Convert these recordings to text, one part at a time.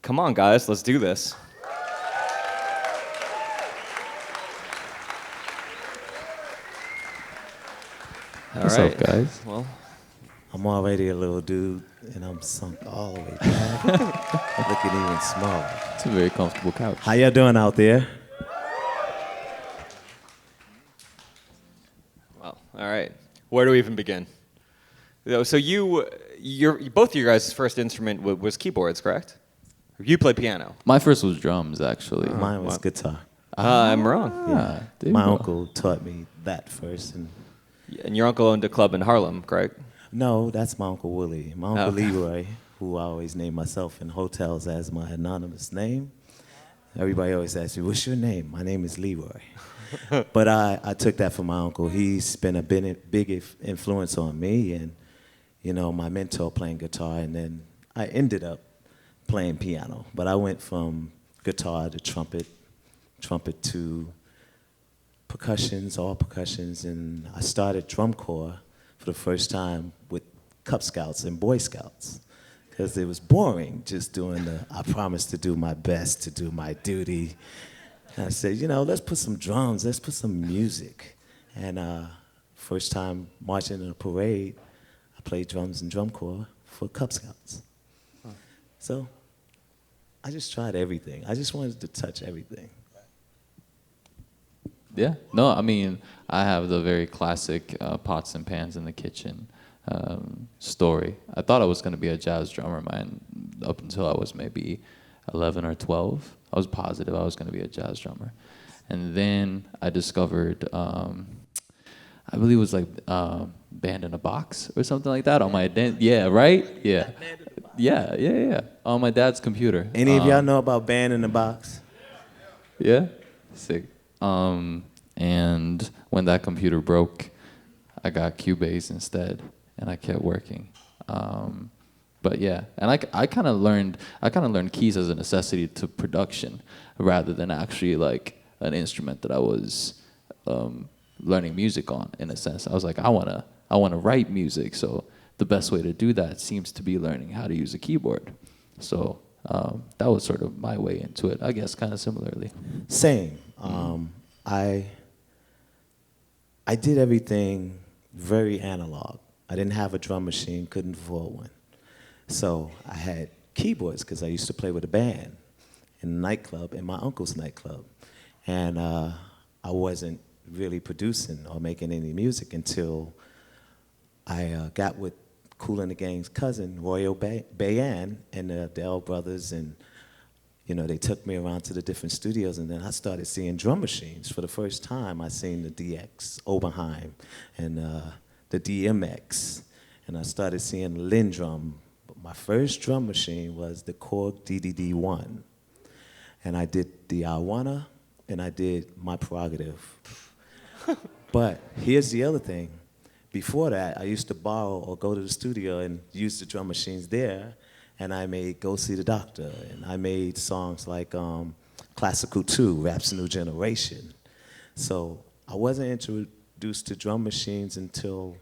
Come on, guys, let's do this. What's up, guys? Well, I'm already a little dude, and I'm sunk all the way back. Looking even smaller. It's a very comfortable couch. How y'all doing out there? well, all right. Where do we even begin? So both of your guys' first instrument was keyboards, correct? You play piano. My first was drums, actually. Mine was guitar. I'm wrong. Yeah, there you my go. uncle taught me that first, and And your uncle owned a club in Harlem, correct? no, that's my uncle Willie. My uncle Okay. Leroy, who I always name myself in hotels as my anonymous name. Everybody always asks me, "What's your name?" My name is Leroy. But I took that from my uncle. He's been a big influence on me, and my mentor playing guitar, and then I ended up playing piano. But I went from guitar to trumpet to percussions, all percussions, and I started drum corps for the first time with Cub Scouts and Boy Scouts because it was boring just doing I promised to do my best to do my duty. And I said, let's put some drums, let's put some music. And first time marching in a parade, I played drums and drum corps for Cub Scouts. So I just tried everything. I just wanted to touch everything. Yeah. No, I mean, I have the very classic pots and pans in the kitchen story. I thought I was going to be a jazz drummer, man, up until I was maybe 11 or 12. I was positive I was going to be a jazz drummer. And then I discovered, I believe it was like Band in a Box or something like that on my, yeah, right? Yeah. Yeah. On my dad's computer. Any of y'all know about Band in the Box? Yeah? Sick. And when that computer broke, I got Cubase instead, and I kept working. But yeah, and I kind of learned keys as a necessity to production, rather than actually like an instrument that I was learning music on. In a sense, I was like, I wanna write music, so the best way to do that seems to be learning how to use a keyboard. So that was sort of my way into it, I guess, kind of similarly. Same. I did everything very analog. I didn't have a drum machine, couldn't afford one. So I had keyboards because I used to play with a band in a nightclub, in my uncle's nightclub. And I wasn't really producing or making any music until I got with Kool and the Gang's cousin, Royal Bayan, and the Dell brothers, and they took me around to the different studios, and then I started seeing drum machines. For the first time, I seen the DX Oberheim and the DMX, and I started seeing the Lindrum. But my first drum machine was the Korg DDD-1, and I did the I Wanna, and I did My Prerogative. But here's the other thing. Before that, I used to borrow or go to the studio and use the drum machines there, and I made Go See the Doctor, and I made songs like Classical 2, Rap's New Generation. So I wasn't introduced to drum machines until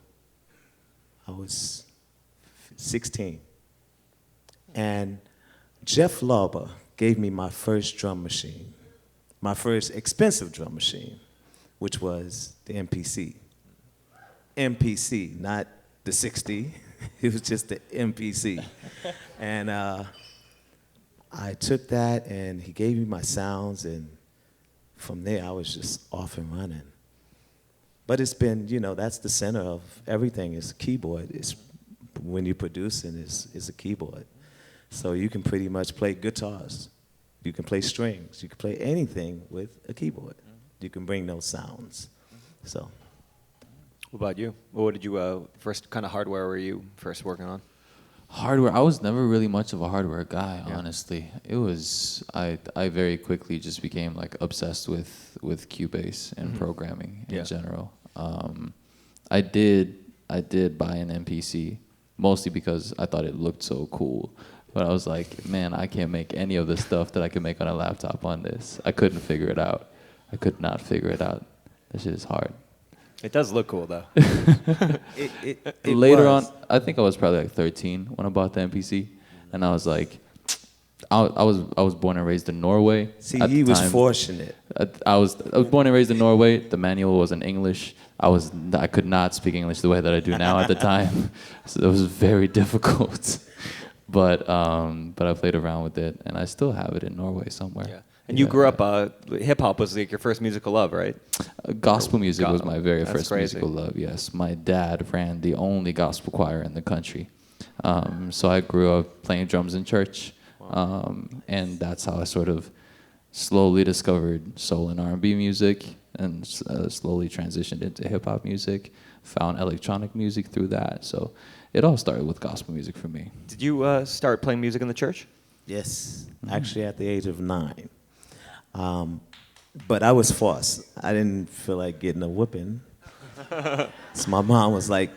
I was 16. And Jeff Lauber gave me my first drum machine, my first expensive drum machine, which was the MPC. MPC, not the 60. It was just the MPC. And I took that, and he gave me my sounds, and from there, I was just off and running. But it's been, that's the center of everything is a keyboard. It's, when you're producing, is a keyboard. So you can pretty much play guitars. You can play strings. You can play anything with a keyboard. You can bring those sounds. So. What about you? What did you first kind of hardware were you first working on? Hardware, I was never really much of a hardware guy, honestly. It was, I very quickly just became like obsessed with Cubase and programming in general. I did buy an MPC, mostly because I thought it looked so cool. But I was like, man, I can't make any of the stuff that I can make on a laptop on this. I couldn't figure it out. I could not figure it out. That shit is hard. It does look cool, though. Later on, I think I was probably like 13 when I bought the MPC. And I was like, I was born and raised in Norway. See, At he the was time, fortunate. I was born and raised in Norway. The manual was in English. I could not speak English the way that I do now at the time, so it was very difficult. But I played around with it, and I still have it in Norway somewhere. Yeah. And you grew up, hip hop was like your first musical love, right? Gospel music was my very That's first crazy. musical love. Yes, my dad ran the only gospel choir in the country, so I grew up playing drums in church, and that's how I sort of slowly discovered soul and R&B music, and slowly transitioned into hip hop music. Found electronic music through that. So it all started with gospel music for me. Did you start playing music in the church? Yes, actually at the age of 9. But I was forced. I didn't feel like getting a whooping. So my mom was like,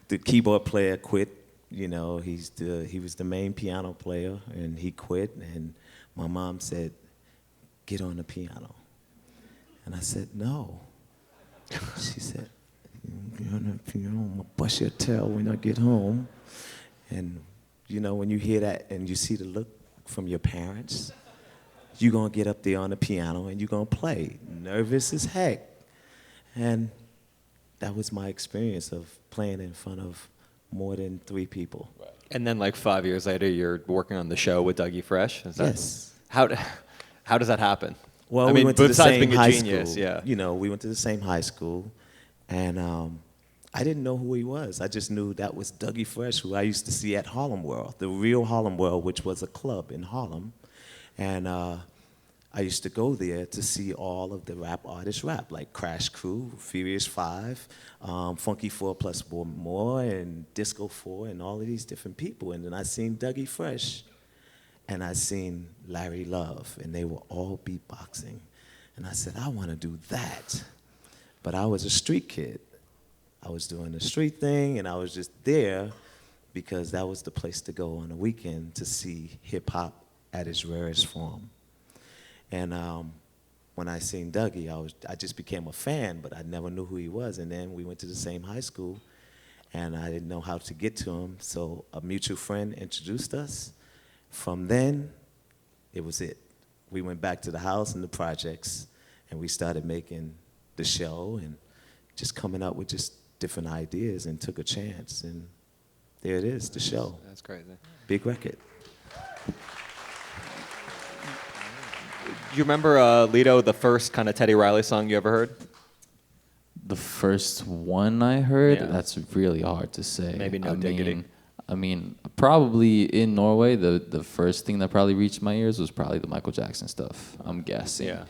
the keyboard player quit. You know, he was the main piano player, and he quit. And my mom said, get on the piano. And I said, no. She said, get on the piano, I'm gonna bust your tail when I get home. And you know, when you hear that and you see the look from your parents, you're gonna get up there on the piano and you're gonna play, nervous as heck. And that was my experience of playing in front of more than 3 people. Right. And then like 5 years later, you're working on the show with Dougie Fresh. Is that, Yes. How does that happen? Well, I we mean, went to the besides same being a high genius, school. yeah. You know, we went to the same high school, and I didn't know who he was. I just knew that was Dougie Fresh, who I used to see at Harlem World, the real Harlem World, which was a club in Harlem. And I used to go there to see all of the rap artists rap, like Crash Crew, Furious 5, Funky 4 Plus More, and Disco 4, and all of these different people. And then I seen Dougie Fresh, and I seen Larry Love, and they were all beatboxing. And I said, I want to do that. But I was a street kid. I was doing the street thing, and I was just there because that was the place to go on the weekend to see hip-hop at its rarest form. And when I seen Dougie, I just became a fan, but I never knew who he was. And then we went to the same high school, and I didn't know how to get to him, so a mutual friend introduced us. From then, it was it. We went back to the house and the projects, and we started making the show and just coming up with just different ideas, and took a chance. And there it is, the show. That's crazy. Big record. You remember Lido, the first kind of Teddy Riley song you ever heard? The first one I heard, Yeah. that's really hard to say. Maybe No Diggity. I mean, probably in Norway, the first thing that probably reached my ears was probably the Michael Jackson stuff, I'm guessing. Yeah.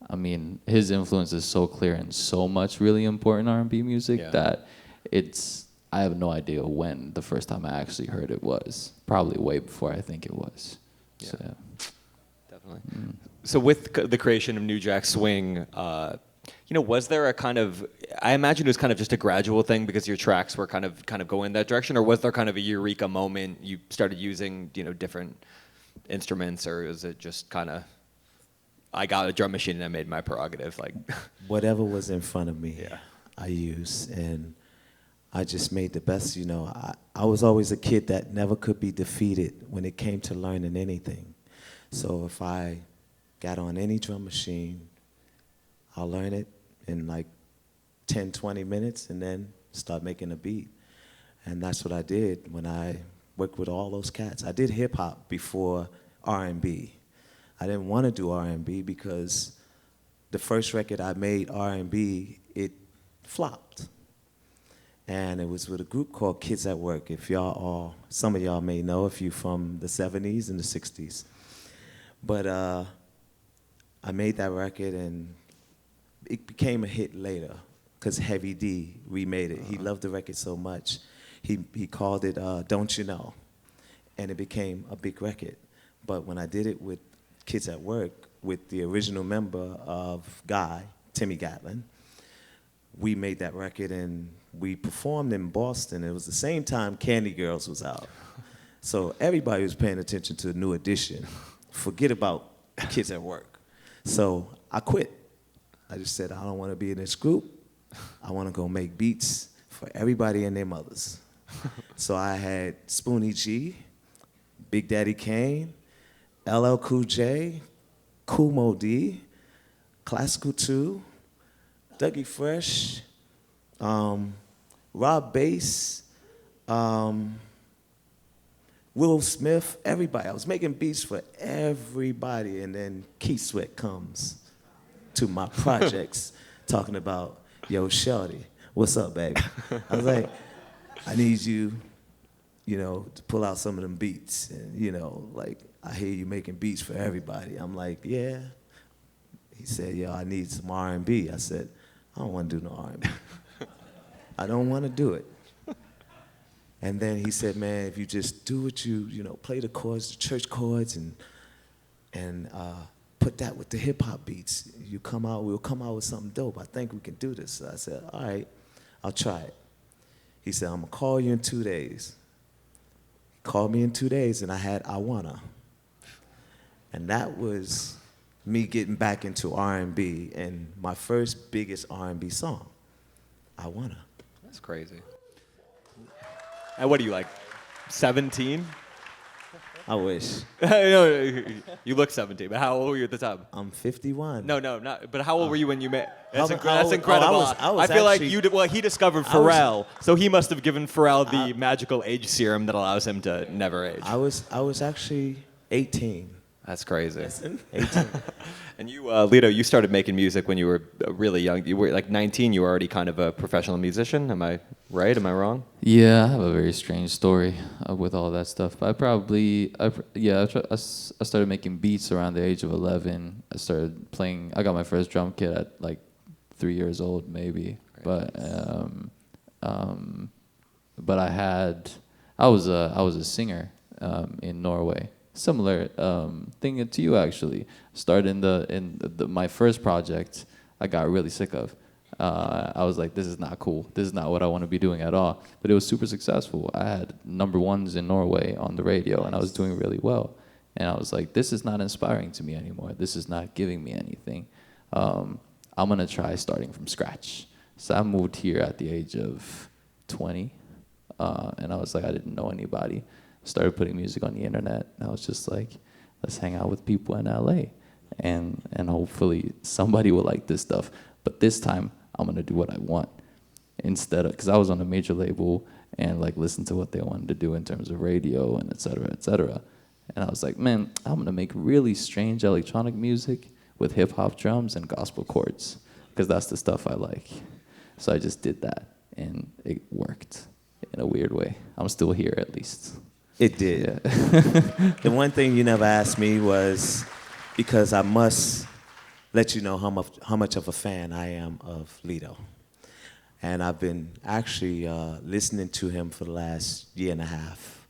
I mean, his influence is so clear and so much really important R&B music Yeah. that I have no idea when the first time I actually heard it was. Probably way before I think it was. Yeah. So, Definitely. So with the creation of New Jack Swing, was there a kind of, I imagine it was kind of just a gradual thing because your tracks were kind of going that direction, or was there kind of a eureka moment you started using, different instruments, or is it just kind of, I got a drum machine and I made my prerogative, like? Whatever was in front of me, Yeah. I used, and I just made the best. I was always a kid that never could be defeated when it came to learning anything. So if I got on any drum machine, I'll learn it in like 10, 20 minutes and then start making a beat. And that's what I did when I worked with all those cats. I did hip hop before R&B. I didn't want to do R&B because the first record I made R&B, it flopped. And it was with a group called Kids at Work. Some of y'all may know if you're from the 70s and the 60s. But I made that record, and it became a hit later because Heavy D remade it. He loved the record so much, he called it Don't You Know, and it became a big record. But when I did it with Kids at Work, with the original member of Guy, Timmy Gatlin, we made that record, and we performed in Boston. It was the same time Candy Girls was out. So everybody was paying attention to the New Edition. Forget about Kids at Work. So I quit. I just said, I don't want to be in this group. I want to go make beats for everybody and their mothers. So I had Spoonie G, Big Daddy Kane, LL Cool J, Kool Moe D, Classical 2, Dougie Fresh, Rob Bass, Will Smith, everybody. I was making beats for everybody, and then Keith Sweat comes to my projects talking about, yo, Shorty, what's up, baby? I was like, I need you, to pull out some of them beats. And, like, I hear you making beats for everybody. I'm like, yeah. He said, yo, I need some R&B. I said, I don't want to do no R&B. I don't want to do it. And then he said, man, if you just do what play the chords, the church chords, and put that with the hip hop beats, we'll come out with something dope. I think we can do this. So I said, all right, I'll try it. He said, I'm gonna call you in 2 days. He called me in 2 days, and I had I Wanna. And that was me getting back into R&B, and my first biggest R&B song, I Wanna. That's crazy. And what are you, like, 17? I wish. No, you look 17, but how old were you at the time? I'm 51. No, not. But how old were you when you met? That's, How- that's how- incredible. I was feel like actually- well, he discovered I was- Pharrell, so he must have given Pharrell the magical age serum that allows him to never age. I was actually 18. That's crazy. 18. And you, Lido, you started making music when you were really young. You were like 19. You were already kind of a professional musician. Am I right? Am I wrong? Yeah, I have a very strange story with all that stuff. I started making beats around the age of 11. I started playing. I got my first drum kit at like 3 years old, maybe. But I was a singer in Norway. Similar thing to you, actually. Started in my first project, I got really sick of. I was like, this is not cool. This is not what I want to be doing at all. But it was super successful. I had #1s in Norway on the radio, and I was doing really well. And I was like, this is not inspiring to me anymore. This is not giving me anything. I'm going to try starting from scratch. So I moved here at the age of 20, and I was like, I didn't know anybody. Started putting music on the internet. And I was just like, let's hang out with people in LA, and hopefully somebody will like this stuff. But this time, I'm gonna do what I want instead of, because I was on a major label and like listened to what they wanted to do in terms of radio and et cetera, et cetera. And I was like, man, I'm gonna make really strange electronic music with hip hop drums and gospel chords, because that's the stuff I like. So I just did that, and it worked in a weird way. I'm still here, at least. It did. Yeah. The one thing you never asked me was, because I must let you know how much of a fan I am of Lido. And I've been actually listening to him for the last year and a half.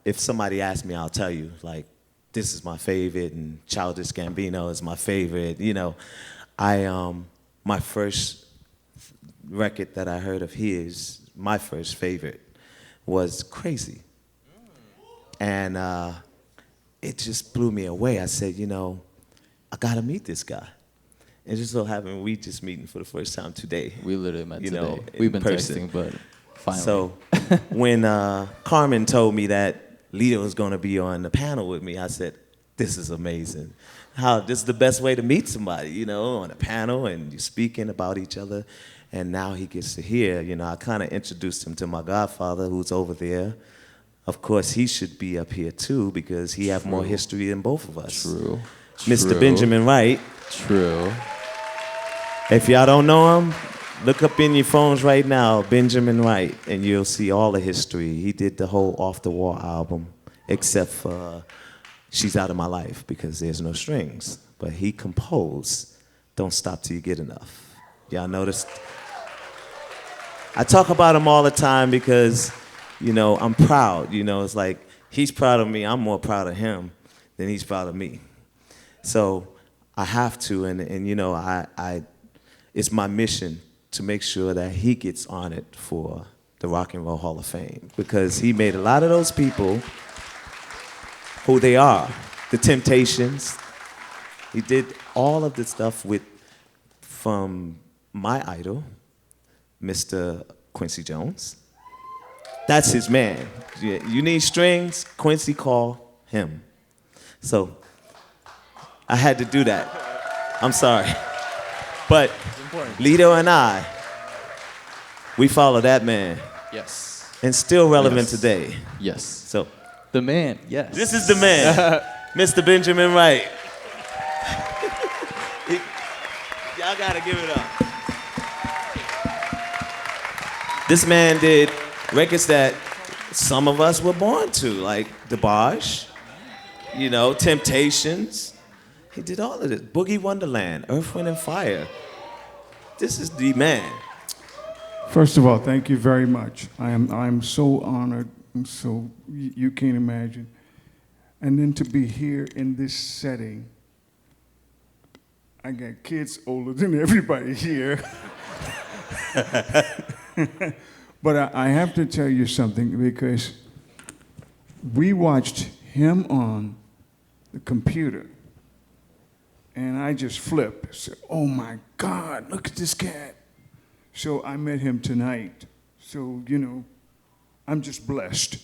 If somebody asks me, I'll tell you, like, this is my favorite, and Childish Gambino is my favorite. My first record that I heard of his, my first favorite, was Crazy. And it just blew me away. I said, I gotta meet this guy. And just so happened we just meeting for the first time today. We literally met today. in We've been person. texting, but finally. So when Carmen told me that Lido was gonna be on the panel with me, I said, this is amazing. This is the best way to meet somebody, on a panel, and you're speaking about each other. And now he gets to hear, I kind of introduced him to my godfather, who's over there. Of course, he should be up here too, because he have more history than both of us. True. Mr. True. Benjamin Wright. True. If y'all don't know him, look up in your phones right now, Benjamin Wright, and you'll see all the history. He did the whole Off the Wall album, except for She's Out of My Life, because there's no strings. But he composed Don't Stop Till You Get Enough. Y'all noticed? I talk about him all the time because, I'm proud. It's like he's proud of me. I'm more proud of him than he's proud of me. So I have to, and it's my mission to make sure that he gets honored for the Rock and Roll Hall of Fame, because he made a lot of those people who they are. The Temptations. He did all of the stuff from my idol, Mr. Quincy Jones. That's his man. You need strings, Quincy, call him. So I had to do that. I'm sorry. But Lido and I, we follow that man. Yes. And still relevant Yes. today. Yes. So The man, yes. this is the man, Mr. Benjamin Wright. Y'all gotta give it up. This man did records that some of us were born to, like DeBarge, Temptations. He did all of this. Boogie Wonderland, Earth, Wind, and Fire. This is the man. First of all, thank you very much. I'm so honored, and so you can't imagine. And then to be here in this setting, I got kids older than everybody here. But I have to tell you something, because we watched him on the computer, and I just flipped. I said, oh my God, look at this cat. So I met him tonight. So, I'm just blessed.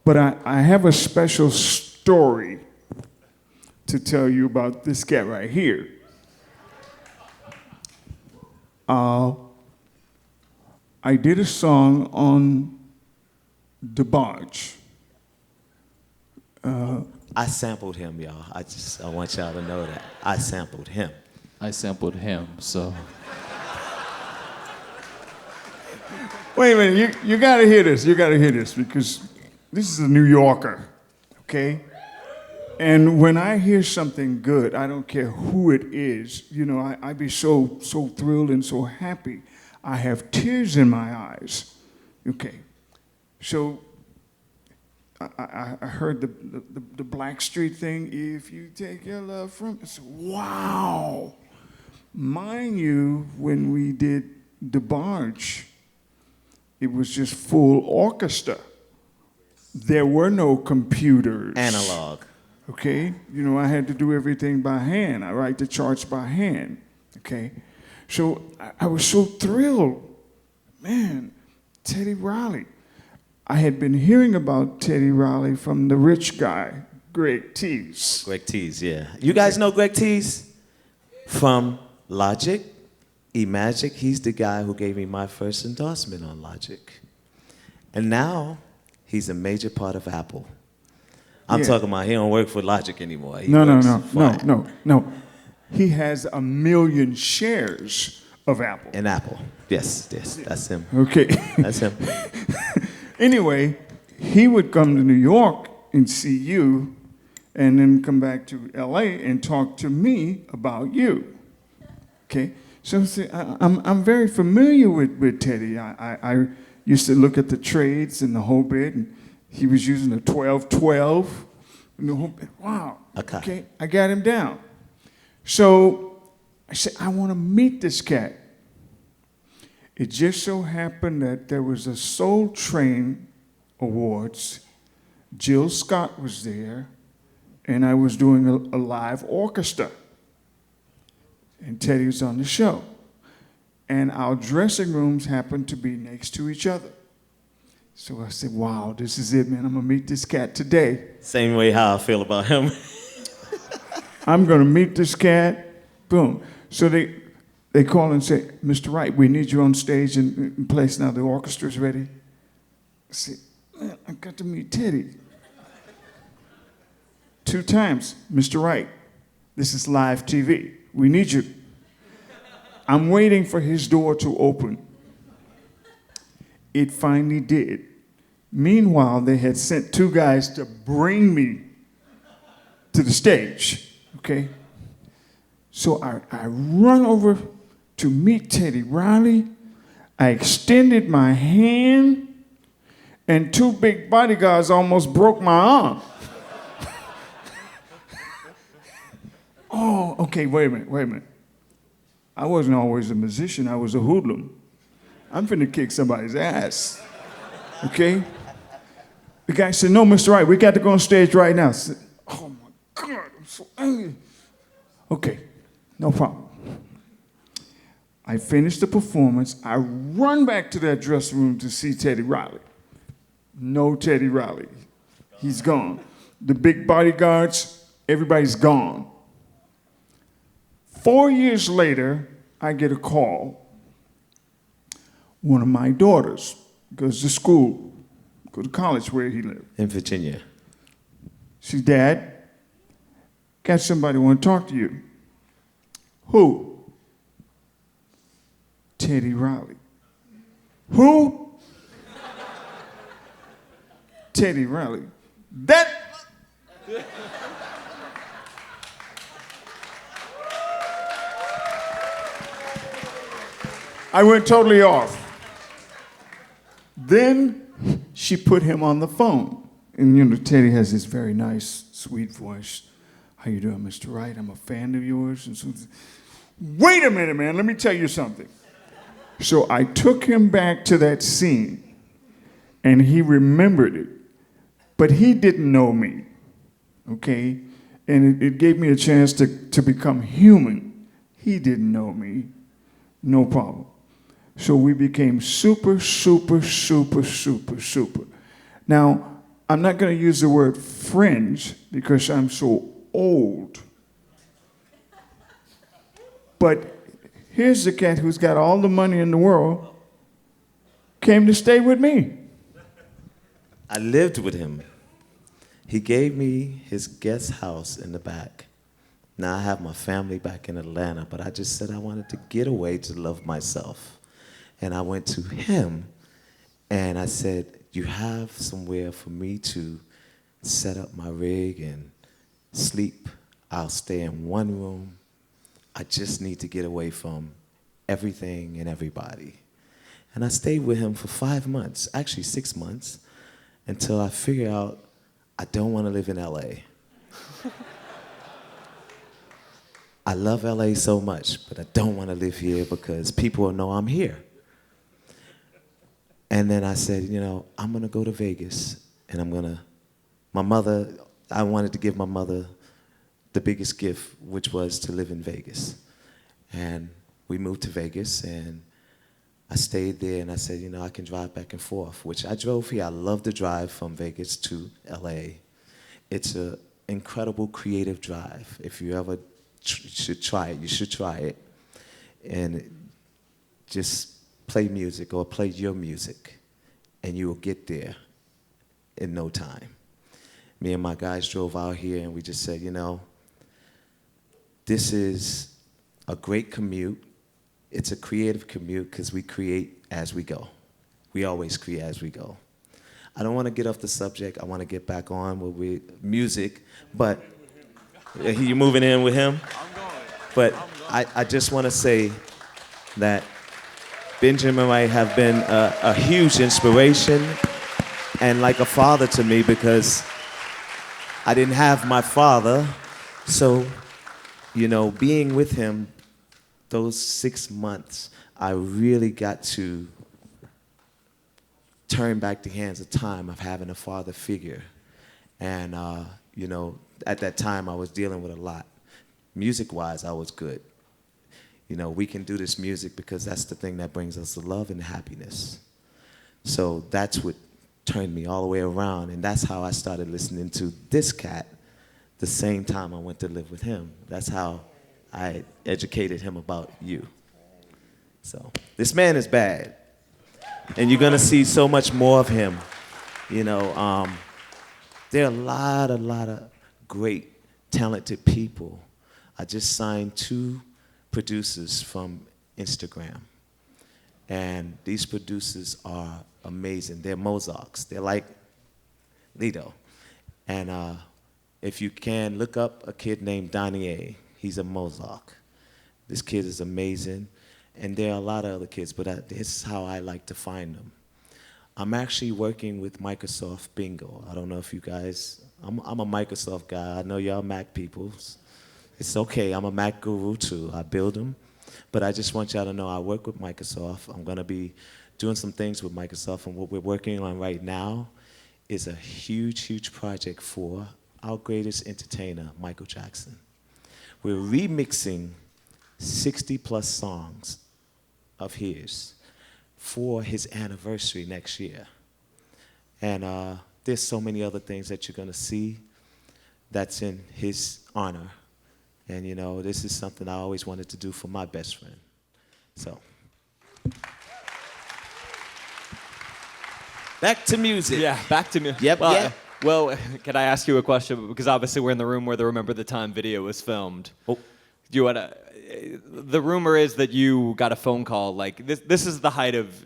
But I have a special story to tell you about this cat right here. I did a song on DeBarge. I sampled him, y'all. I want y'all to know that. I sampled him. I sampled him, so. Wait a minute, you gotta hear this. You gotta hear this, because this is a New Yorker, okay? And when I hear something good, I don't care who it is, I be so thrilled and so happy. I have tears in my eyes. Okay, so I heard the Blackstreet thing. If you take your love from, I said, wow. Mind you, when we did DeBarge, it was just full orchestra. There were no computers. Analog. Okay, I had to do everything by hand. I write the charts by hand. Okay, so I was so thrilled. Man, Teddy Riley. I had been hearing about Teddy Riley from the rich guy, Greg Teese. Greg Teese, yeah. You guys know Greg Teese? From Logic, E-Magic. He's the guy who gave me my first endorsement on Logic. And now he's a major part of Apple. I'm talking about he don't work for Logic anymore. No. He has 1 million shares of Apple. In Apple. Yes, that's him. Okay. That's him. Anyway, he would come to New York and see you, and then come back to LA and talk to me about you. Okay? So I'm very familiar with Teddy. I used to look at the trades and the whole bit, and he was using a 12-12. And the whole bit. Wow. Okay, I got him down. So I said, I want to meet this cat. It just so happened that there was a Soul Train Awards. Jill Scott was there, and I was doing a live orchestra. And Teddy was on the show. And our dressing rooms happened to be next to each other. So I said, wow, this is it, man. I'm going to meet this cat today. Same way how I feel about him. I'm going to meet this cat. Boom. So they call and say, Mr. Wright, we need you on stage in place now. The orchestra's ready. I said, man, I got to meet Teddy. 2 times, Mr. Wright, this is live TV. We need you. I'm waiting for his door to open. It finally did. Meanwhile, they had sent 2 guys to bring me to the stage, okay? So I run over to meet Teddy Riley. I extended my hand, and 2 big bodyguards almost broke my arm. Oh, okay, wait a minute. I wasn't always a musician, I was a hoodlum. I'm finna kick somebody's ass, okay? The guy said, no, Mr. Wright, we got to go on stage right now. I said, oh my God, I'm so angry. Okay, no problem. I finish the performance. I run back to that dressing room to see Teddy Riley. No Teddy Riley. He's gone. The big bodyguards, everybody's gone. 4 years later, I get a call. One of my daughters goes to school, go to college where he lived. In Virginia. She said, Dad, got somebody want to talk to you. Who? Teddy Riley. Who? Teddy Riley. That. I went totally off. Then she put him on the phone. And you know, Teddy has this very nice, sweet voice. How you doing, Mr. Wright? I'm a fan of yours. And so, wait a minute, man. Let me tell you something. So I took him back to that scene, and he remembered it. But he didn't know me, okay? And it gave me a chance to become human. He didn't know me. No problem. So we became super, super, super, super, super. Now, I'm not going to use the word friends because I'm so old. But here's the cat who's got all the money in the world, came to stay with me. I lived with him. He gave me his guest house in the back. Now I have my family back in Atlanta, but I just said I wanted to get away to love myself. And I went to him and I said, you have somewhere for me to set up my rig and sleep. I'll stay in one room. I just need to get away from everything and everybody. And I stayed with him for 5 months, actually 6 months, until I figured out I don't want to live in LA. I love LA so much, but I don't want to live here because people will know I'm here. And then I said, you know, I'm going to go to Vegas, and I wanted to give my mother the biggest gift, which was to live in Vegas. And we moved to Vegas, and I stayed there, and I said, you know, I can drive back and forth, which I drove here. I love to drive from Vegas to LA. It's an incredible creative drive. If you ever should try it, you should try it. And just play music or play your music, and you will get there in no time. Me and my guys drove out here, and we just said, you know, this is a great commute. It's a creative commute because we create as we go. We always create as we go. I don't want to get off the subject. I want to get back on with music, but you moving in with him? I'm going. But I just want to say that Benjamin might have been a huge inspiration and like a father to me because I didn't have my father. So, you know, being with him those 6 months, I really got to turn back the hands of time of having a father figure. And, you know, at that time I was dealing with a lot. Music-wise, I was good. You know, we can do this music because that's the thing that brings us the love and happiness. So that's what turned me all the way around, and that's how I started listening to this cat the same time I went to live with him. That's how I educated him about you. So this man is bad, and you're gonna see so much more of him. You know, there are a lot of great, talented people. I just signed 2 producers from Instagram. And these producers are amazing. They're Mozarts. They're like Lido. And if you can, look up a kid named Donnie. He's a Mozart. This kid is amazing. And there are a lot of other kids, but this is how I like to find them. I'm actually working with Microsoft Bingo. I don't know if you guys, I'm a Microsoft guy. I know y'all Mac people. It's okay, I'm a Mac guru too. I build them. But I just want y'all to know I work with Microsoft. I'm gonna be doing some things with Microsoft, and what we're working on right now is a huge, huge project for our greatest entertainer, Michael Jackson. We're remixing 60 plus songs of his for his anniversary next year. And there's so many other things that you're going to see that's in his honor. And, you know, this is something I always wanted to do for my best friend. So, back to music. Yeah, back to me. Yep, well, yeah. Well, can I ask you a question? Because obviously we're in the room where the Remember the Time video was filmed. Oh. Do you want to? The rumor is that you got a phone call. Like this is the height of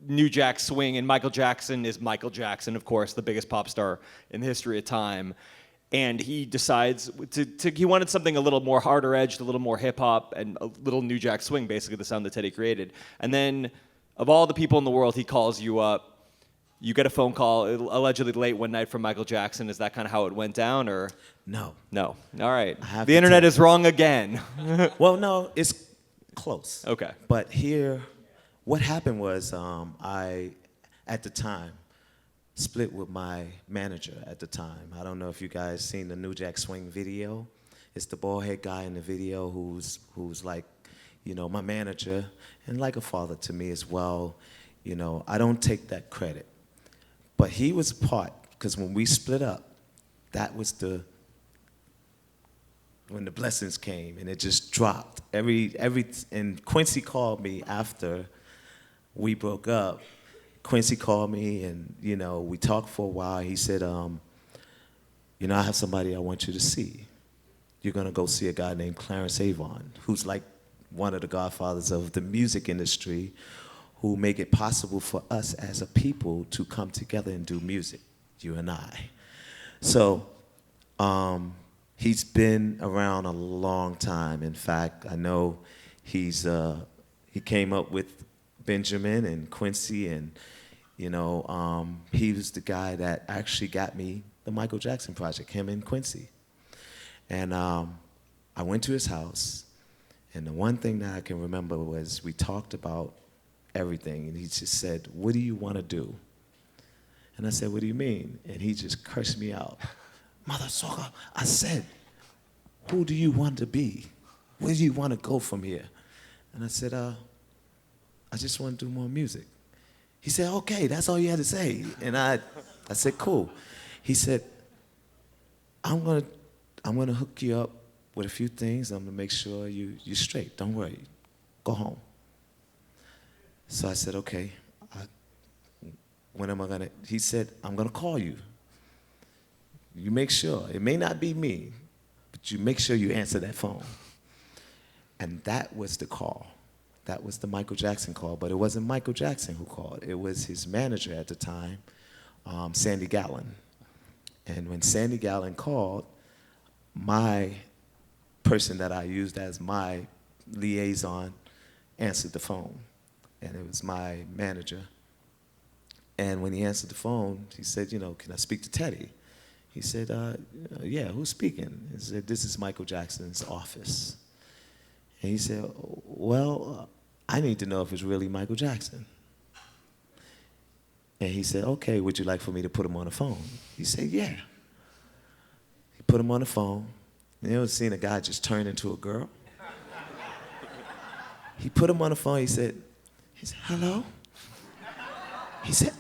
New Jack Swing, and Michael Jackson is Michael Jackson, of course, the biggest pop star in the history of time. And he decides he wanted something a little more harder edged, a little more hip hop, and a little New Jack Swing, basically the sound that Teddy created. And then, of all the people in the world, he calls you up. You get a phone call, allegedly late one night, from Michael Jackson. Is that kind of how it went down, or? No. No. All right. have The to internet tell- is wrong again. Well, no, it's close. Okay. But here, what happened was I, at the time, split with my manager at the time. I don't know if you guys seen the New Jack Swing video. It's the bald head guy in the video who's like, my manager and like a father to me as well. I don't take that credit. But he was part, because when we split up, that was when the blessings came, and it just dropped. And Quincy called me after we broke up. Quincy called me, and we talked for a while. He said, I have somebody I want you to see. You're gonna go see a guy named Clarence Avon, who's like one of the godfathers of the music industry, who make it possible for us as a people to come together and do music, you and I. So he's been around a long time. In fact, I know he came up with Benjamin and Quincy, and he was the guy that actually got me the Michael Jackson project, him and Quincy. And I went to his house, and the one thing that I can remember was we talked about everything, and he just said, "What do you want to do?" And I said, "What do you mean?" And he just cursed me out. "Mother sucker," I said, "who do you want to be? Where do you want to go from here?" And I said, I just want to do more music." He said, "Okay, that's all you had to say." And I said, "Cool." He said, I'm gonna hook you up with a few things. I'm gonna make sure you're straight. Don't worry. Go home." So I said, "Okay, when am I gonna?" He said, "I'm gonna call you. You make sure. It may not be me, but you make sure you answer that phone." And that was the call. That was the Michael Jackson call, but it wasn't Michael Jackson who called. It was his manager at the time, Sandy Gallen. And when Sandy Gallen called, my person that I used as my liaison answered the phone. And it was my manager. And when he answered the phone, he said, "Can I speak to Teddy?" He said, "Yeah, who's speaking?" He said, "This is Michael Jackson's office." And he said, "Well, I need to know if it's really Michael Jackson." And he said, "Okay, would you like for me to put him on the phone?" He said, "Yeah." He put him on the phone. And you ever seen a guy just turn into a girl? He put him on the phone. He said, "Hello?" He said,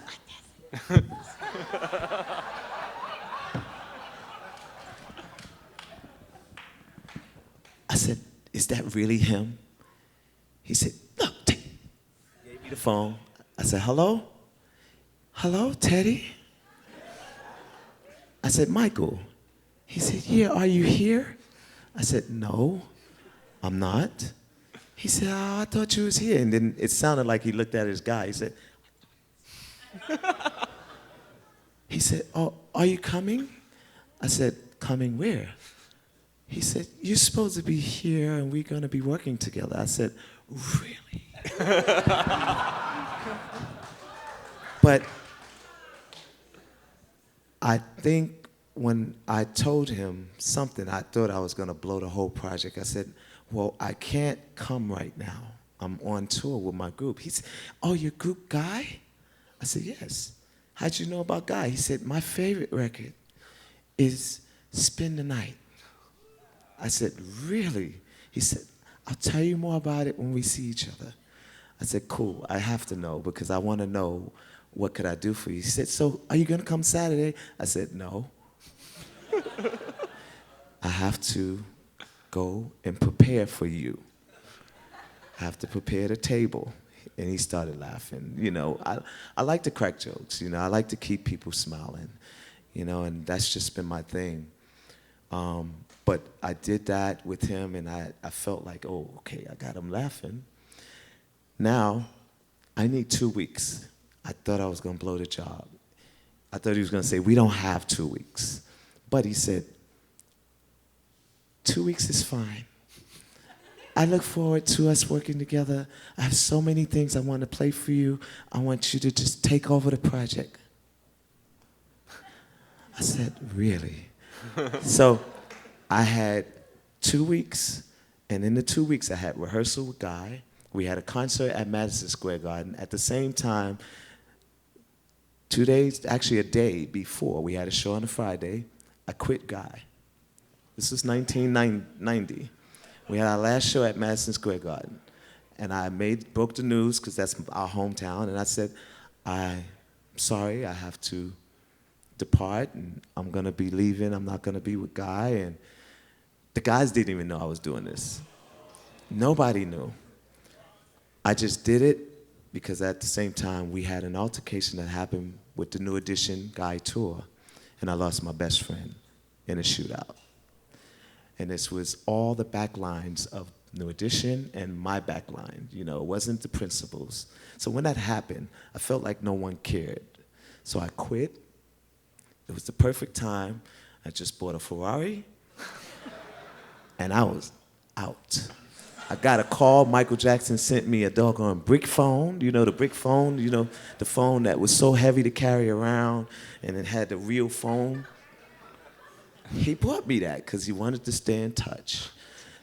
I said, "Is that really him?" He said, "Look, gave me the phone. I said, "Hello? Hello, Teddy?" I said, "Michael." He said, "Yeah, are you here?" I said, "No, I'm not." He said, "Oh, I thought you was here." And then it sounded like he looked at his guy. He said, "Oh, are you coming?" I said, "Coming where?" He said, "You're supposed to be here and we're going to be working together." I said, "Really?" But I think when I told him something, I thought I was going to blow the whole project. I said, "Well, I can't come right now. I'm on tour with my group." He said, "Oh, your group Guy?" I said, "Yes." "How'd you know about Guy?" He said, "My favorite record is Spend the Night." I said, "Really?" He said, "I'll tell you more about it when we see each other." I said, cool, I have to know because I want to know what could I do for you. He said, so are you going to come Saturday? I said, no. I have to go and prepare for you. I have to prepare the table. And he started laughing. You know, I like to crack jokes. You know, I like to keep people smiling. You know, and that's just been my thing. But I did that with him, and I felt like, oh, okay, I got him laughing. Now, I need 2 weeks. I thought I was going to blow the job. I thought he was going to say, we don't have 2 weeks. But he said, 2 weeks is fine. I look forward to us working together. I have so many things I want to play for you. I want you to just take over the project. I said, really? So I had 2 weeks, and in the 2 weeks I had rehearsal with Guy. We had a concert at Madison Square Garden. At the same time, 2 days, actually a day before, we had a show on a Friday. I quit Guy. This was 1990. We had our last show at Madison Square Garden. And I broke the news, because that's our hometown, and I said, I'm sorry, I have to depart, and I'm going to be leaving. I'm not going to be with Guy. And the guys didn't even know I was doing this. Nobody knew. I just did it because at the same time, we had an altercation that happened with the New Edition Guy tour, and I lost my best friend in a shootout. And this was all the backlines of New Edition and my backline. You know, it wasn't the principals. So when that happened, I felt like no one cared. So I quit. It was the perfect time. I just bought a Ferrari, and I was out. I got a call. Michael Jackson sent me a doggone brick phone. You know, the brick phone, you know, the phone that was so heavy to carry around, and it had the real phone. He bought me that because he wanted to stay in touch.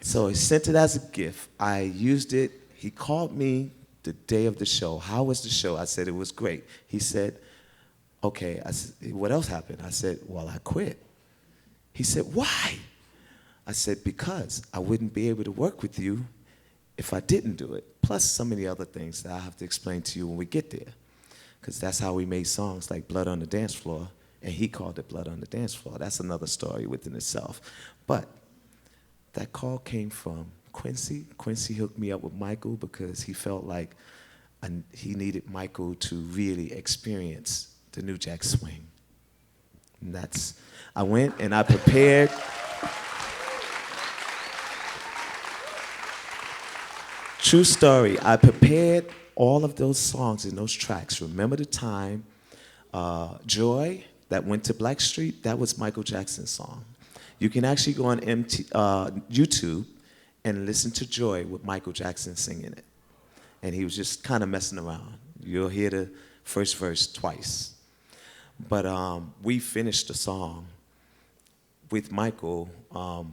So he sent it as a gift. I used it. He called me the day of the show. How was the show? I said, it was great. He said, okay. I said, what else happened? I said, well, I quit. He said, why? I said, because I wouldn't be able to work with you if I didn't do it. Plus so many other things that I have to explain to you when we get there. Because that's how we made songs like Blood on the Dance Floor. And he called it Blood on the Dance Floor. That's another story within itself. But that call came from Quincy. Quincy hooked me up with Michael because he felt like he needed Michael to really experience the New Jack Swing. And I went and I prepared. True story. I prepared all of those songs and those tracks. Remember the Time, Joy, that went to Blackstreet, that was Michael Jackson's song. You can actually go on YouTube and listen to Joy with Michael Jackson singing it. And he was just kind of messing around. You'll hear the first verse twice. But we finished the song with Michael.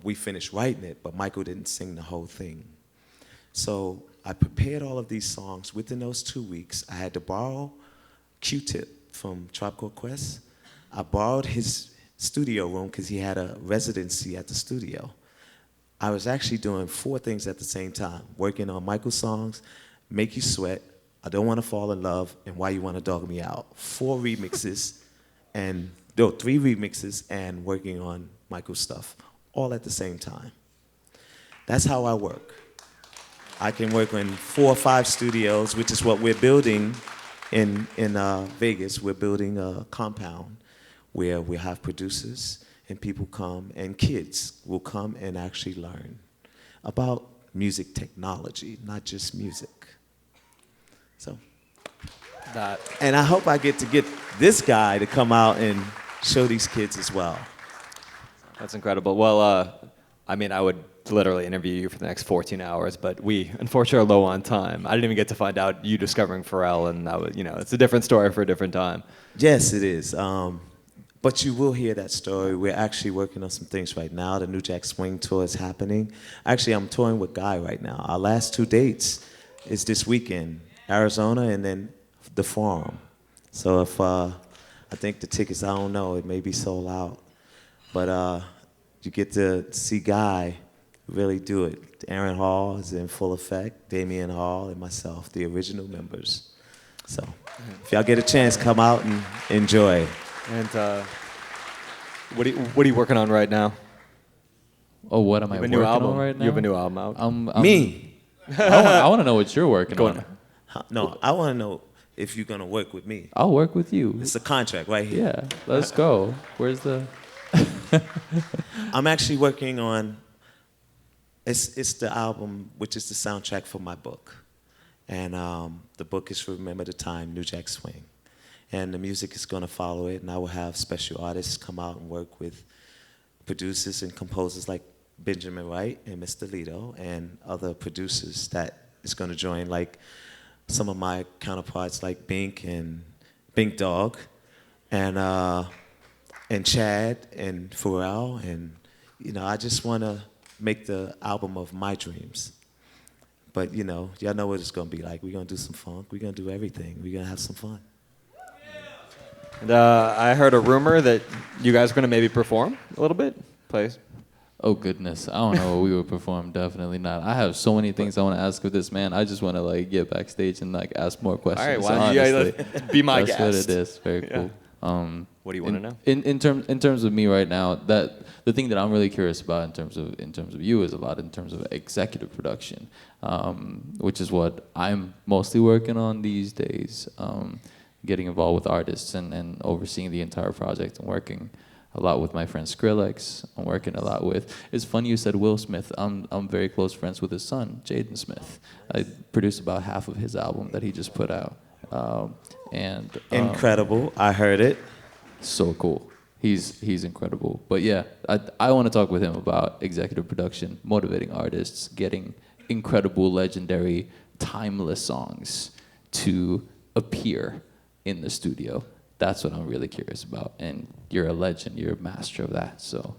We finished writing it, but Michael didn't sing the whole thing. So I prepared all of these songs. Within those 2 weeks, I had to borrow Q-Tip from Tribe Called Quest. I borrowed his studio room because he had a residency at the studio. I was actually doing 4 things at the same time, working on Michael's songs, Make You Sweat, I Don't Want to Fall in Love, and Why You Want to Dog Me Out. 3 remixes, and working on Michael's stuff, all at the same time. That's how I work. I can work in 4 or 5 studios, which is what we're building in Vegas. We're building a compound where we have producers and people come, and kids will come and actually learn about music technology, not just music. So, and I hope I get this guy to come out and show these kids as well. That's incredible. Well, I mean, I would literally interview you for the next 14 hours, but we unfortunately are low on time. I didn't even get to find out you discovering Pharrell, and that was, it's a different story for a different time. Yes, it is. But you will hear that story. We're actually working on some things right now. The New Jack Swing tour is happening. Actually, I'm touring with Guy right now. Our last 2 dates is this weekend, Arizona and then the Forum. So if I think the tickets, I don't know, it may be sold out. But you get to see Guy really do it. Aaron Hall is in full effect, Damian Hall, and myself, the original members. So if y'all get a chance, come out and enjoy. And what are you working on right now? Oh, what am I You have a working new album on right now? You have a new album out. Me? I want to know what you're working Go on. on. No, I want to know if you're going to work with me. I'll work with you. It's a contract right here. Yeah, let's go. Where's the? I'm actually working on, it's the album, which is the soundtrack for my book. And the book is Remember the Time, New Jack Swing. And the music is going to follow it, and I will have special artists come out and work with producers and composers like Benjamin Wright and Mr. Lido and other producers that is going to join, like some of my counterparts like Bink and Bink Dog and Chad and Pharrell. And, you know, I just want to make the album of my dreams. But, you know, y'all know what it's going to be like. We're going to do some funk. We're going to do everything. We're going to have some fun. And I heard a rumor that you guys are going to maybe perform a little bit. Play. Oh goodness, I don't know what we would perform. Definitely not. I have so many things I want to ask of this man. I just want to like get backstage and like ask more questions. All right, why don't you honestly. guys be my That's guest? what it is. Very cool. What do you want to know? In terms of me right now, that the thing that I'm really curious about in terms of you is a lot in terms of executive production, which is what I'm mostly working on these days. Getting involved with artists and overseeing the entire project and working a lot with my friend Skrillex. I'm working a lot with. It's funny you said Will Smith. I'm very close friends with his son, Jaden Smith. I produced about half of his album that he just put out. Incredible. I heard it. So cool. He's incredible. But yeah, I want to talk with him about executive production, motivating artists, getting incredible, legendary, timeless songs to appear in the studio. That's what I'm really curious about. And you're a legend. You're a master of that. So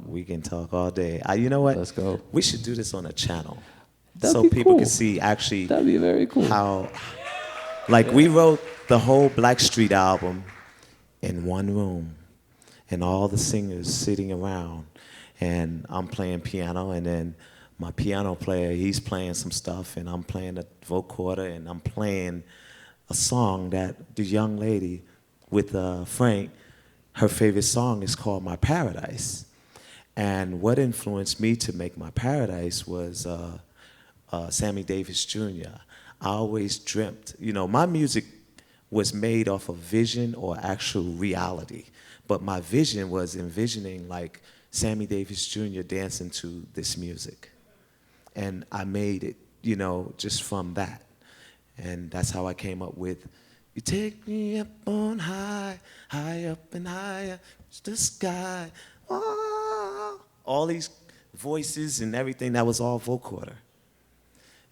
We can talk all day. You know what? Let's go. We should do this on a channel. That'd so be people cool. can see actually That'd be very cool. how, like we wrote the whole Blackstreet album in one room and all the singers sitting around and I'm playing piano and then my piano player, he's playing some stuff and I'm playing a vocoder and I'm playing a song that the young lady with Frank, her favorite song is called My Paradise. And what influenced me to make My Paradise was Sammy Davis Jr. I always dreamt, you know, my music was made off of vision or actual reality. But my vision was envisioning like Sammy Davis Jr. dancing to this music. And I made it, you know, just from that. And that's how I came up with, you take me up on high, high up and higher, it's the sky. Oh. All these voices and everything, that was all vocoder.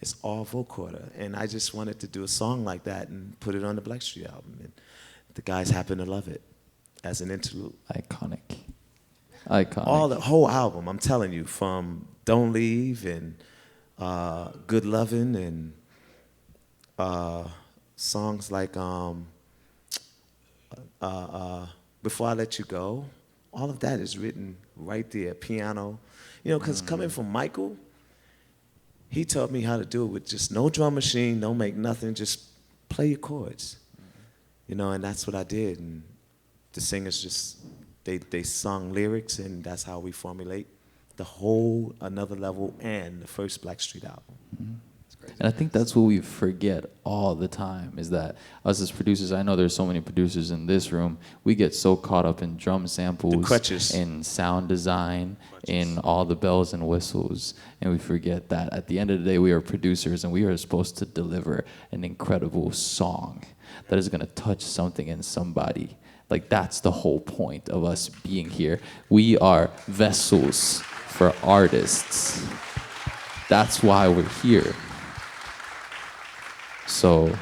It's all vocoder. And I just wanted to do a song like that and put it on the Blackstreet album. And the guys happen to love it as an interlude. Iconic. All the whole album, I'm telling you, from Don't Leave and Good Lovin' and songs like Before I Let You Go, all of that is written right there, piano. You know, because coming from Michael, he taught me how to do it with just no drum machine, don't make nothing, just play your chords. You know, and that's what I did. And the singers just, they sung lyrics, and that's how we formulate the whole Another Level and the first Blackstreet album. Mm-hmm. And I think that's what we forget all the time, is that us as producers, I know there's so many producers in this room, we get so caught up in drum samples, in sound design, in all the bells and whistles, and we forget that at the end of the day, we are producers and we are supposed to deliver an incredible song that is going to touch something in somebody. Like, that's the whole point of us being here. We are vessels for artists. That's why we're here. So,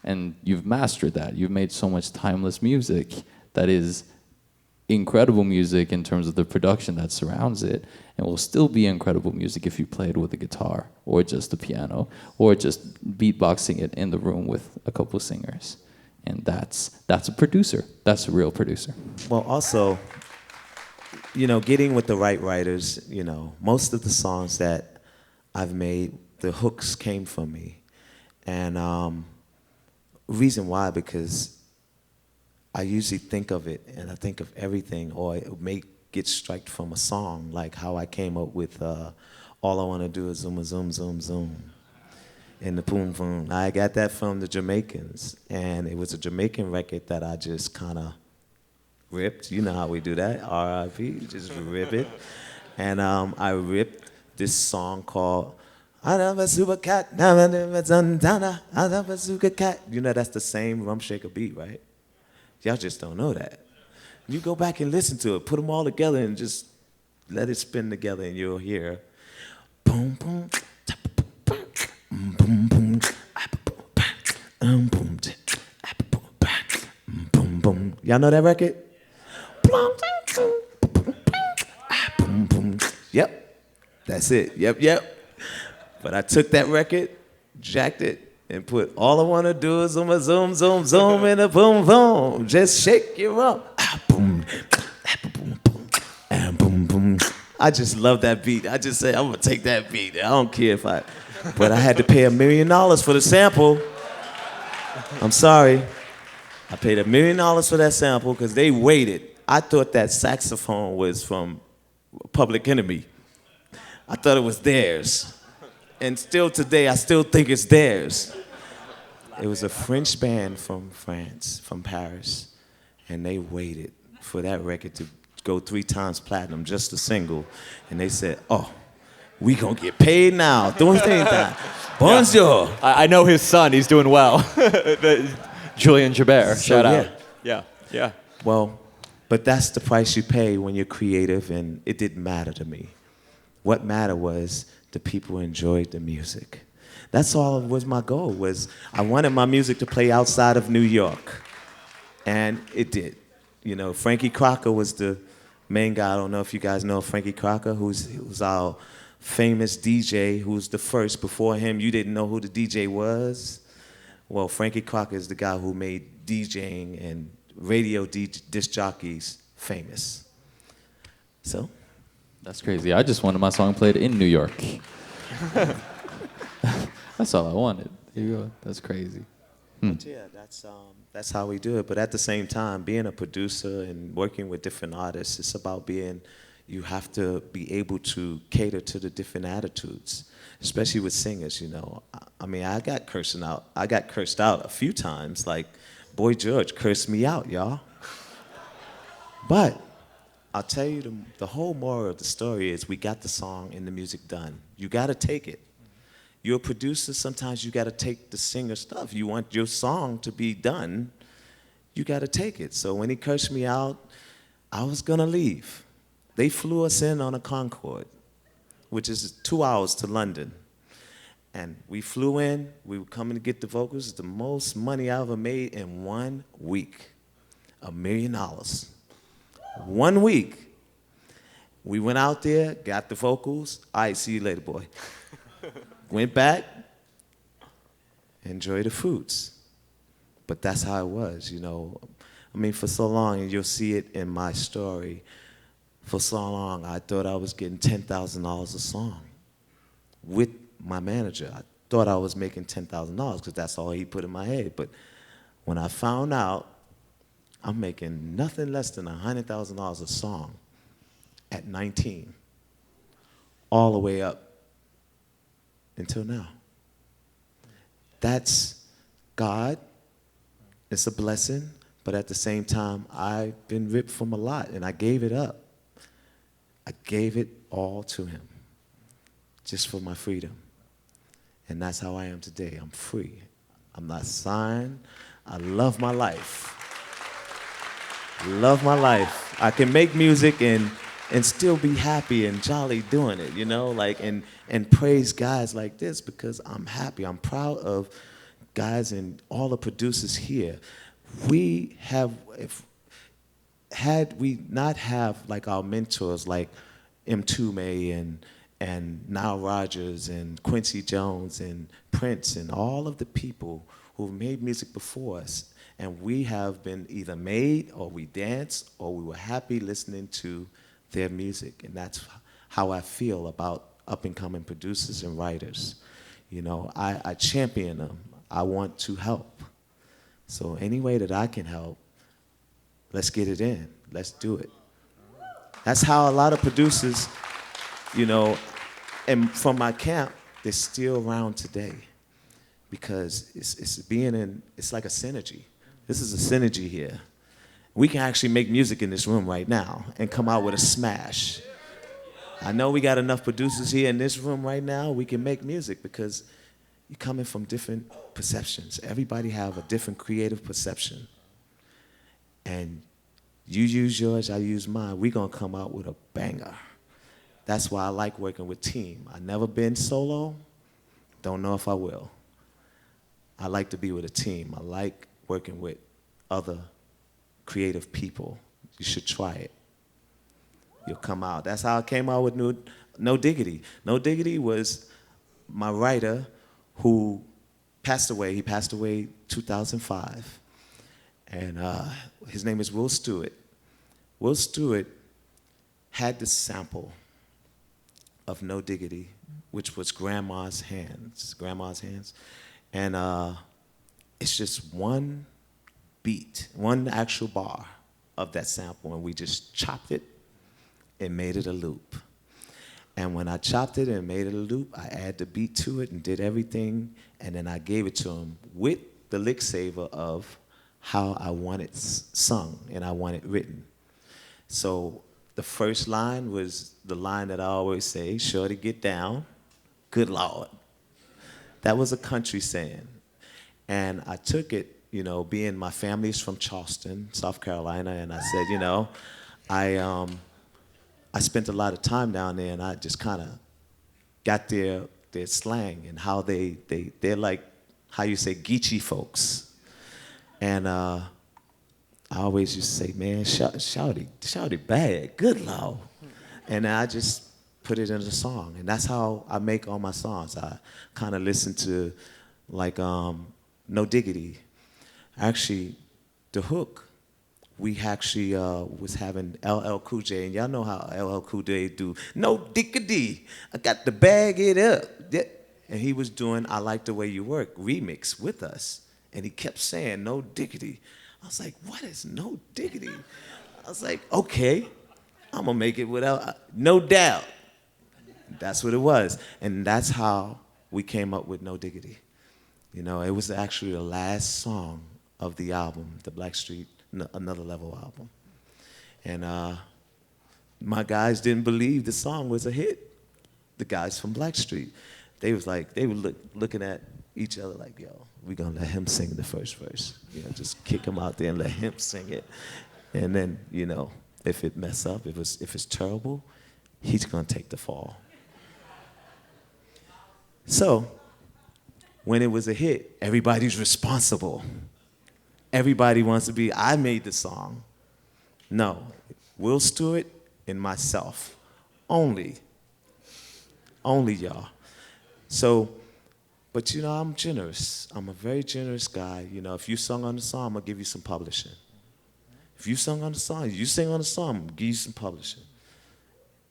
and you've mastered that. You've made so much timeless music that is incredible music in terms of the production that surrounds it, and will still be incredible music if you play it with a guitar or just the piano or just beatboxing it in the room with a couple singers. And that's a producer. That's a real producer. Well, also, getting with the right writers, most of the songs that I've made, the hooks came from me. And reason why, because I usually think of it, and I think of everything, or it may get struck from a song, like how I came up with All I Wanna Do Is Zoom, Zoom, Zoom, Zoom, and the Boom Boom. I got that from the Jamaicans, and it was a Jamaican record that I just kind of ripped. You know how we do that, R.I.P., just rip it. And I ripped this song called I love a super cat, I love a super cat. That's the same Rum Shaker beat, right? Y'all just don't know that. You go back and listen to it, put them all together and just let it spin together and you'll hear boom, boom, boom, boom, boom, boom, boom. Y'all know that record? Yep, that's it. Yep. But I took that record, jacked it, and put all I wanna do is zoom, zoom, zoom, zoom, and a boom, boom. Just shake your rump. Boom, boom, boom, and boom, boom. I just love that beat. I just say I'm gonna take that beat. I don't care if but I had to pay $1 million for the sample. I'm sorry. I paid $1 million for that sample because they waited. I thought that saxophone was from Public Enemy. I thought it was theirs. And still today, I still think it's theirs. It was a French band from France, from Paris, and they waited for that record to go 3 times platinum, just a single. And they said, oh, we gonna get paid now. Bonjour. I know his son. He's doing well. Julian Jabert, shout out. Yeah. Well, but that's the price you pay when you're creative, and it didn't matter to me. What mattered was the people enjoyed the music. That's all was my goal, was I wanted my music to play outside of New York. And it did. Frankie Crocker was the main guy. I don't know if you guys know Frankie Crocker, who's our famous DJ, who's the first. Before him, you didn't know who the DJ was. Well, Frankie Crocker is the guy who made DJing and radio disc jockeys famous. So? That's crazy. I just wanted my song played in New York. That's all I wanted. There you go. That's crazy. Yeah, that's how we do it. But at the same time, being a producer and working with different artists, it's about you have to be able to cater to the different attitudes, especially with singers, I mean, I got cursed out a few times. Like, Boy George cursed me out, y'all. But I'll tell you, the whole moral of the story is we got the song and the music done. You got to take it. You're a producer, sometimes you got to take the singer stuff. You want your song to be done, you got to take it. So when he cursed me out, I was going to leave. They flew us in on a Concorde, which is 2 hours to London. And we flew in, we were coming to get the vocals. The most money I ever made in 1 week, $1 million. 1 week. We went out there, got the vocals. All right, see you later, boy. Went back, enjoy the fruits. But that's how it was, I mean, for so long, and you'll see it in my story, for so long, I thought I was getting $10,000 a song with my manager. I thought I was making $10,000 because that's all he put in my head. But when I found out I'm making nothing less than $100,000 a song at 19, all the way up until now. That's God. It's a blessing, but at the same time, I've been ripped from a lot, and I gave it up. I gave it all to him, just for my freedom. And that's how I am today. I'm free. I'm not signed. I love my life. Love my life. I can make music and still be happy and jolly doing it, and praise guys like this because I'm happy. I'm proud of guys and all the producers here. Had we not have like our mentors like M2 and Nile Rodgers and Quincy Jones and Prince and all of the people who made music before us, and we have been either made or we danced or we were happy listening to their music. And that's how I feel about up-and-coming producers and writers. You know, I champion them. I want to help. So any way that I can help, let's get it in. Let's do it. That's how a lot of producers, you know, and from my camp, they're still around today because it's like a synergy. This is a synergy here. We can actually make music in this room right now and come out with a smash. I know we got enough producers here in this room right now, we can make music because you're coming from different perceptions. Everybody have a different creative perception. And you use yours, I use mine. We're gonna come out with a banger. That's why I like working with team. I've never been solo, don't know if I will. I like to be with a team. I like working with other creative people. You should try it. You'll come out. That's how I came out with No Diggity. No Diggity was my writer who passed away. He passed away 2005. And his name is Will Stewart. Will Stewart had this sample of No Diggity, which was Grandma's Hands. Grandma's Hands. And it's just one beat, one actual bar of that sample, and we just chopped it and made it a loop. And when I chopped it and made it a loop, I added the beat to it and did everything, and then I gave it to him with the lick saver of how I want it sung and I want it written. So the first line was the line that I always say, "Shorty, get down, good Lord." That was a country saying. And I took it, you know, being my family's from Charleston, South Carolina, and I said, you know, I spent a lot of time down there, and I just kind of got their slang and how they're like, how you say, Geechee folks. And I always used to say, man, shouty bad, good Lord. And I just put it in a song, and that's how I make all my songs. I kind of listen to, like, No Diggity. Actually, the hook, we actually was having LL Cool J, and y'all know how LL Cool J do, "No diggity, I got to bag it up." And he was doing "I Like the Way You Work" remix with us, and he kept saying "No diggity." I was like, what is no diggity? I was like, okay, I'm gonna make it without, no doubt. That's what it was, and that's how we came up with No Diggity. You know, it was actually the last song of the album, the Blackstreet Another Level album. And my guys didn't believe the song was a hit. The guys from Blackstreet. They were looking at each other like, yo, we're gonna let him sing the first verse. You know, just kick him out there and let him sing it. And then, you know, if it mess up, if it's terrible, he's gonna take the fall. So, when it was a hit, everybody's responsible. Everybody wants to be, I made the song. No, Will Stewart and myself. Only y'all. So, but you know, I'm generous. I'm a very generous guy. You know, if you sung on the song, I'm gonna give you some publishing. If you sung on the song, you sing on the song, I'm gonna give you some publishing.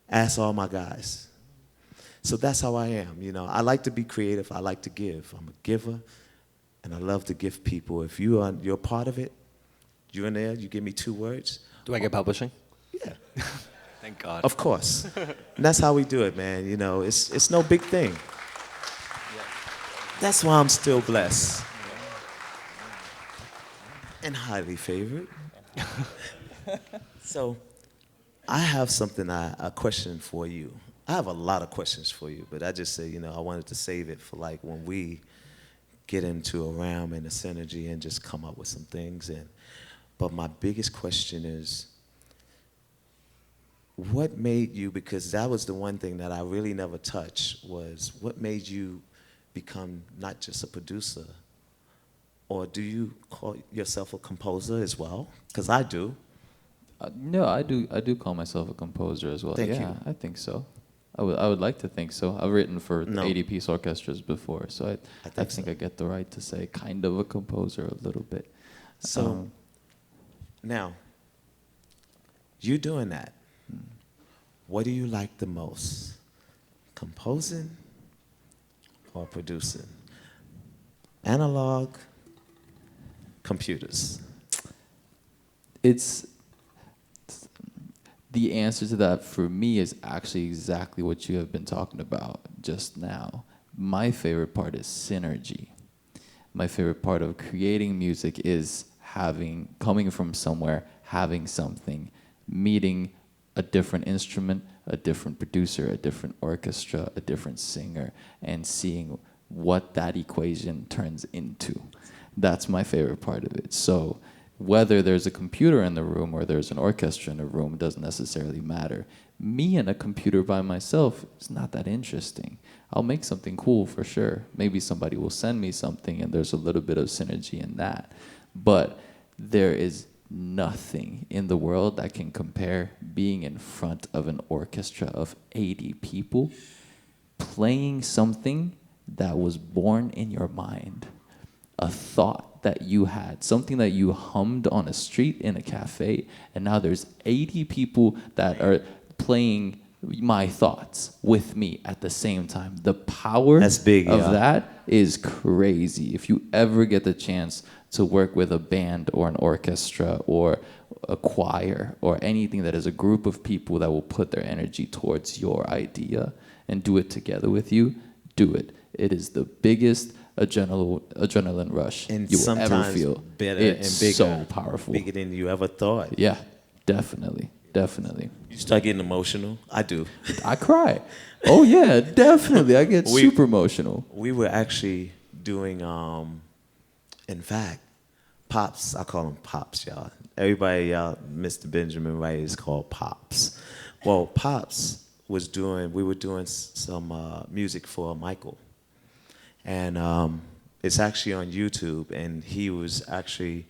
Ask all my guys. So that's how I am, you know. I like to be creative, I like to give. I'm a giver, and I love to give people. If you're a part of it, you're in there, you give me 2 words. Do I get publishing? Yeah. Thank God. Of course. And that's how we do it, man. You know, it's no big thing. That's why I'm still blessed. And highly favored. So, I have a question for you. I have a lot of questions for you, but I just say, you know, I wanted to save it for like when we get into a realm and a synergy and just come up with some things. But my biggest question is, what made you, because that was the one thing that I really never touched, was what made you become not just a producer, or do you call yourself a composer as well? Because I do. No, I do call myself a composer as well. Thank you. I think so. I would like to think so. I've written for No. 80-piece orchestras before, so I think so. I get the right to say kind of a composer a little bit. So now, you doing that. what do you like the most? Composing or producing? Analog, computers. It's the answer to that for me is actually exactly what you have been talking about just now. My favorite part is synergy. My favorite part of creating music is coming from somewhere, having something, meeting a different instrument, a different producer, a different orchestra, a different singer, and seeing what that equation turns into. That's my favorite part of it. So whether there's a computer in the room or there's an orchestra in the room doesn't necessarily matter. Me and a computer by myself is not that interesting. I'll make something cool for sure. Maybe somebody will send me something and there's a little bit of synergy in that. But there is nothing in the world that can compare being in front of an orchestra of 80 people playing something that was born in your mind, a thought that you had, something that you hummed on a street in a cafe, and now there's 80 people that are playing my thoughts with me at the same time. The power That's big, of yeah. that is crazy. If you ever get the chance to work with a band or an orchestra or a choir or anything that is a group of people that will put their energy towards your idea and do it together with you, do it. It is the biggest adrenaline rush And you will ever sometimes feel. better It's and bigger. so powerful. Bigger than you ever thought. Yeah, definitely. You start getting emotional. I do. I cry. Oh yeah, definitely. I get super emotional. We were actually doing, in fact, Pops. I call them Pops, y'all. Everybody, y'all, Mr. Benjamin Wright is called Pops. Well, Pops was we were doing some music for Michael. And it's actually on YouTube. And he was actually,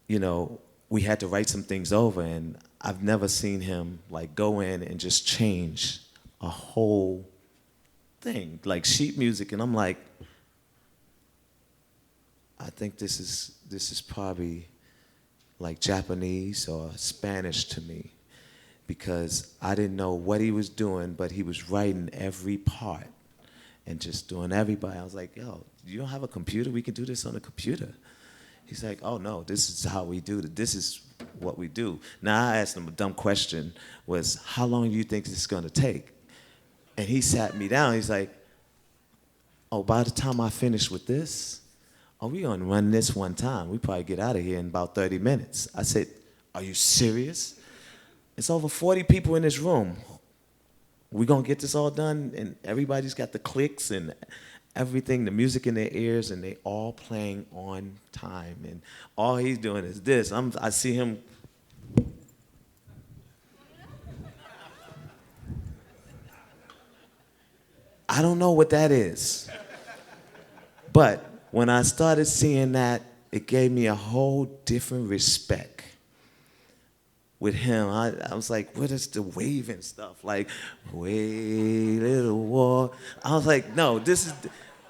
we had to write some things over. And I've never seen him like go in and just change a whole thing, like sheet music. And I'm like, I think this is probably like Japanese or Spanish to me, because I didn't know what he was doing, but he was writing every part and just doing everybody. I was like, yo, you don't have a computer? We can do this on a computer. He's like, oh no, this is how we do it. This is what we do. Now I asked him a dumb question, was how long do you think this is gonna take? And he sat me down, he's like, oh, by the time I finish with this, we gonna run this one time. We probably get out of here in about 30 minutes. I said, are you serious? It's over 40 people in this room. We gonna get this all done, and everybody's got the clicks and everything, the music in their ears, and they all playing on time. And all he's doing is this. I see him. I don't know what that is. But when I started seeing that, it gave me a whole different respect. With him, I was like, what is the waving stuff? Like, wait, little war. I was like, no,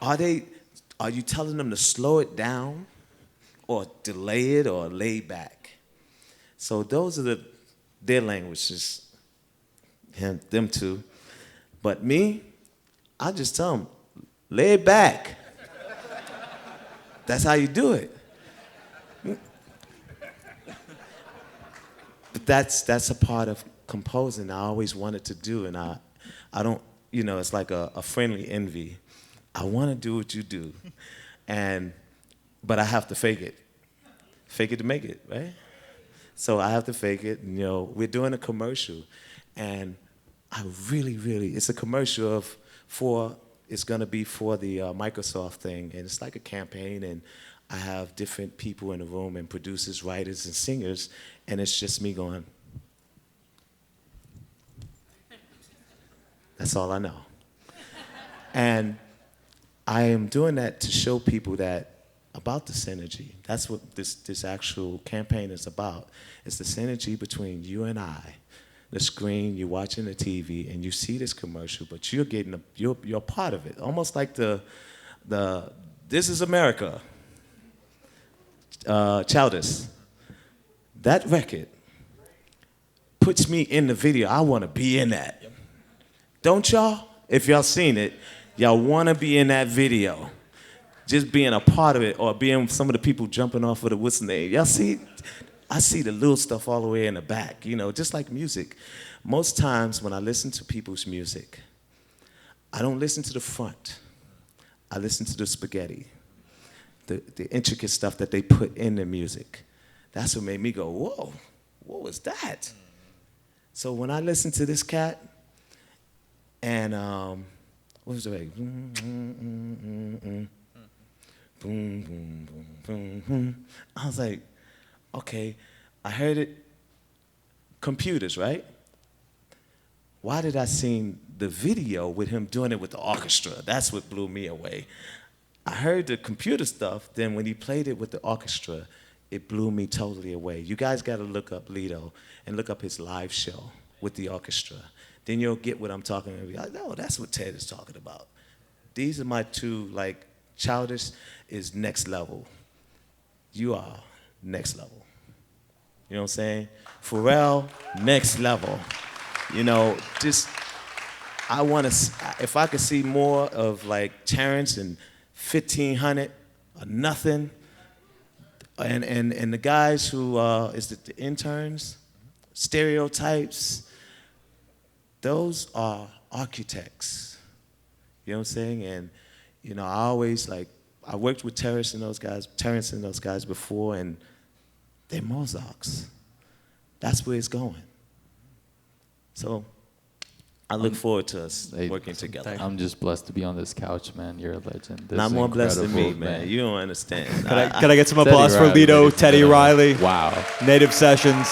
are you telling them to slow it down or delay it or lay back? So those are their languages, them two. But me, I just tell them, lay it back. That's how you do it. But that's a part of composing I always wanted to do, and I don't, it's like a friendly envy. I want to do what you do, but I have to fake it to make it, right? So I have to fake it. We're doing a commercial, and I really, it's a commercial it's gonna be for the Microsoft thing, and it's like a campaign, and I have different people in the room, and producers, writers, and singers, and it's just me going. That's all I know. And I am doing that to show people about the synergy. That's what this actual campaign is about. It's the synergy between you and I. The screen, you're watching the TV, and you see this commercial, but you're getting you're part of it. Almost like the This Is America. Childish. That record puts me in the video. I want to be in that. Don't y'all? If y'all seen it, y'all want to be in that video. Just being a part of it, or being some of the people jumping off of the what's the name. Y'all see? I see the little stuff all the way in the back, you know, just like music. Most times when I listen to people's music, I don't listen to the front. I listen to the spaghetti, the intricate stuff that they put in the music. That's what made me go, whoa, what was that? So when I listen to this cat, and what was it like? Boom, boom, boom, boom, boom. I was like, okay, I heard it, computers, right? Why did I see the video with him doing it with the orchestra? That's what blew me away. I heard the computer stuff, then when he played it with the orchestra, it blew me totally away. You guys gotta look up Lido and look up his live show with the orchestra. Then you'll get what I'm talking about. Oh, that's what Ted is talking about. These are my two, like, Childish is next level. You are next level. You know what I'm saying? Pharrell, next level. You know, just, I want to, if I could see more of like Terrence and 1500 or nothing, and the guys who, is it the interns, stereotypes, those are architects. You know what I'm saying? And, you know, I always like, I worked with Terrence and those guys before, and they're Mozarts. That's where it's going. So I look forward to us working together. I'm just blessed to be on this couch, man. You're a legend. This Not is more blessed than me, incredible, man. You don't understand. Can I get some Teddy applause for Riley, Lido, ladies and Teddy gentlemen. Riley, Wow. Native Sessions.